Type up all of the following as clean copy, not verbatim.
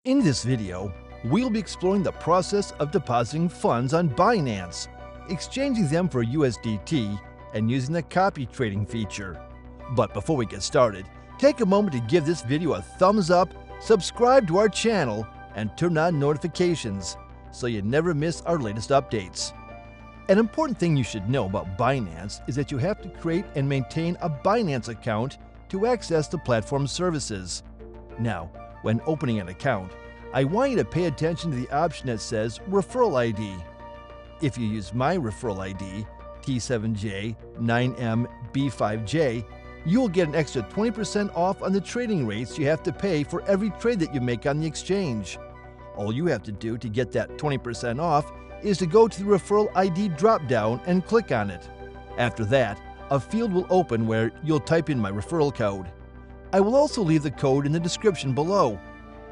In this video, we'll be exploring the process of depositing funds on Binance, exchanging them for USDT, and using the copy trading feature. But before we get started, take a moment to give this video a thumbs up, subscribe to our channel, and turn on notifications so you never miss our latest updates. An important thing you should know about Binance is that you have to create and maintain a Binance account to access the platform's services. Now, when opening an account, I want you to pay attention to the option that says Referral ID. If you use my referral ID, T7J9MB5J, you will get an extra 20% off on the trading rates you have to pay for every trade that you make on the exchange. All you have to do to get that 20% off is to go to the Referral ID drop-down and click on it. After that, a field will open where you'll type in my referral code. I will also leave the code in the description below.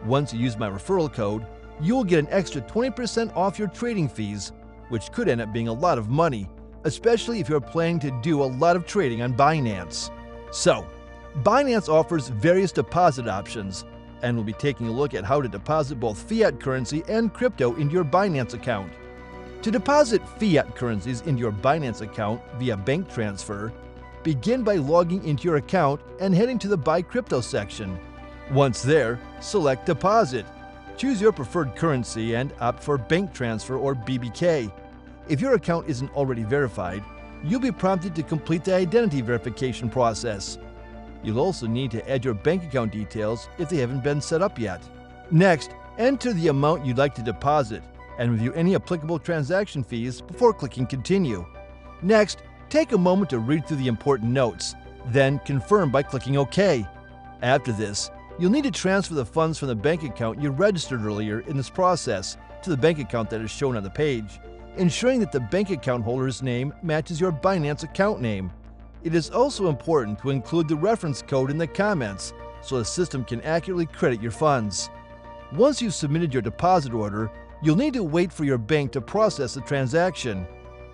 Once you use my referral code, you'll get an extra 20% off your trading fees, which could end up being a lot of money, especially if you're planning to do a lot of trading on Binance. So, Binance offers various deposit options, and we'll be taking a look at how to deposit both fiat currency and crypto into your Binance account. To deposit fiat currencies into your Binance account via bank transfer, begin by logging into your account and heading to the Buy Crypto section. Once there, select Deposit. Choose your preferred currency and opt for Bank Transfer or BBK. If your account isn't already verified, you'll be prompted to complete the identity verification process. You'll also need to add your bank account details if they haven't been set up yet. Next, enter the amount you'd like to deposit and review any applicable transaction fees before clicking Continue. Next, take a moment to read through the important notes, then confirm by clicking OK. After this, you'll need to transfer the funds from the bank account you registered earlier in this process to the bank account that is shown on the page, ensuring that the bank account holder's name matches your Binance account name. It is also important to include the reference code in the comments so the system can accurately credit your funds. Once you've submitted your deposit order, you'll need to wait for your bank to process the transaction.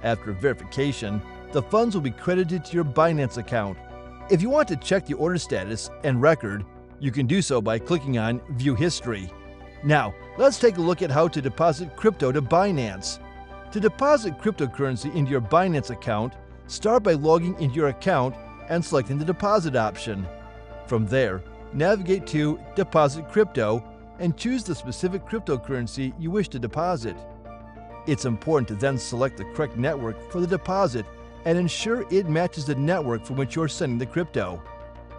After verification, the funds will be credited to your Binance account. If you want to check the order status and record, you can do so by clicking on View History. Now, let's take a look at how to deposit crypto to Binance. To deposit cryptocurrency into your Binance account, start by logging into your account and selecting the deposit option. From there, navigate to Deposit Crypto and choose the specific cryptocurrency you wish to deposit. It's important to then select the correct network for the deposit and ensure it matches the network from which you're sending the crypto.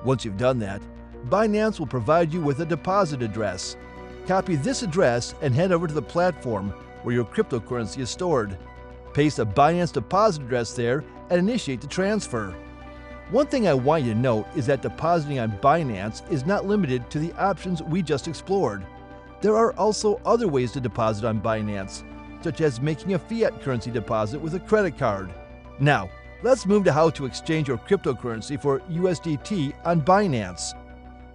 Once you've done that, Binance will provide you with a deposit address. Copy this address and head over to the platform where your cryptocurrency is stored. Paste a Binance deposit address there and initiate the transfer. One thing I want you to note is that depositing on Binance is not limited to the options we just explored. There are also other ways to deposit on Binance, such as making a fiat currency deposit with a credit card. Now, let's move to how to exchange your cryptocurrency for USDT on Binance.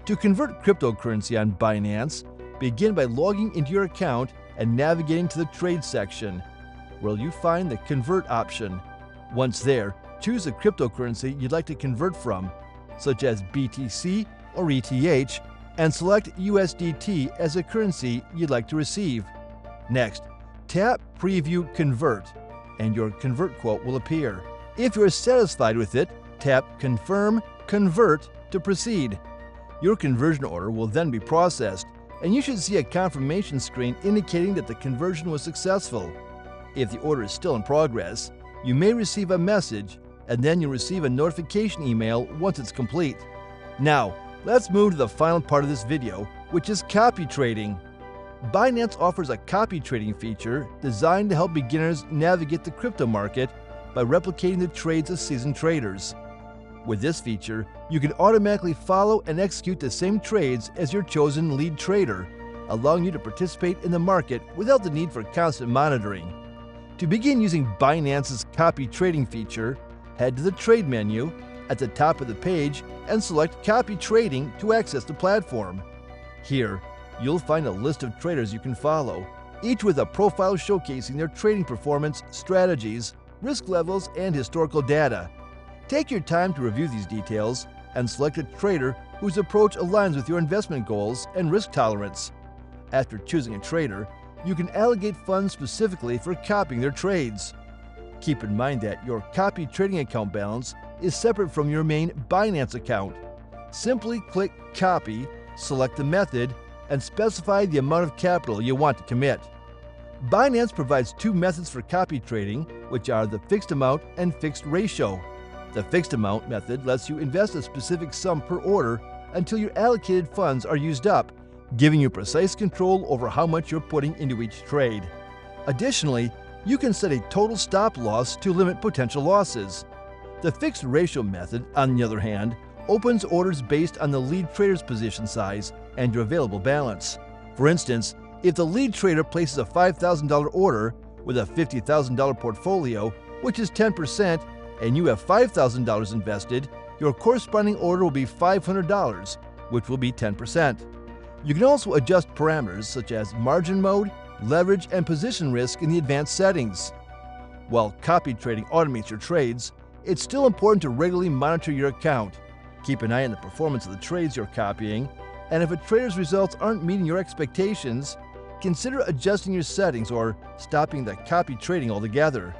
To convert cryptocurrency on Binance, begin by logging into your account and navigating to the Trade section, where you find the Convert option. Once there, choose the cryptocurrency you'd like to convert from, such as BTC or ETH, and select USDT as a currency you'd like to receive. Next, tap Preview Convert, and your convert quote will appear. If you're satisfied with it, tap Confirm Convert to proceed. Your conversion order will then be processed, and you should see a confirmation screen indicating that the conversion was successful. If the order is still in progress, you may receive a message, and then you'll receive a notification email once it's complete. Now, let's move to the final part of this video, which is copy trading. Binance offers a copy trading feature designed to help beginners navigate the crypto market by replicating the trades of seasoned traders. With this feature, you can automatically follow and execute the same trades as your chosen lead trader, allowing you to participate in the market without the need for constant monitoring. To begin using Binance's copy trading feature, head to the Trade menu at the top of the page and select Copy Trading to access the platform. Here, you'll find a list of traders you can follow, each with a profile showcasing their trading performance, strategies, risk levels, and historical data. Take your time to review these details and select a trader whose approach aligns with your investment goals and risk tolerance. After choosing a trader, you can allocate funds specifically for copying their trades. Keep in mind that your copy trading account balance is separate from your main Binance account. Simply click Copy, select the method, and specify the amount of capital you want to commit. Binance provides two methods for copy trading, which are the fixed amount and fixed ratio. The fixed amount method lets you invest a specific sum per order until your allocated funds are used up, giving you precise control over how much you're putting into each trade. Additionally, you can set a total stop loss to limit potential losses. The fixed ratio method, on the other hand, opens orders based on the lead trader's position size and your available balance. For instance, if the lead trader places a $5,000 order with a $50,000 portfolio, which is 10%, and you have $5,000 invested, your corresponding order will be $500, which will be 10%. You can also adjust parameters such as margin mode, leverage, and position risk in the advanced settings. While copy trading automates your trades, it's still important to regularly monitor your account. Keep an eye on the performance of the trades you're copying, and if a trader's results aren't meeting your expectations, consider adjusting your settings or stopping the copy trading altogether.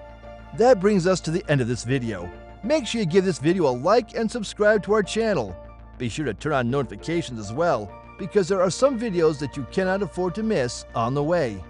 That brings us to the end of this video. Make sure you give this video a like and subscribe to our channel. Be sure to turn on notifications as well, because there are some videos that you cannot afford to miss on the way.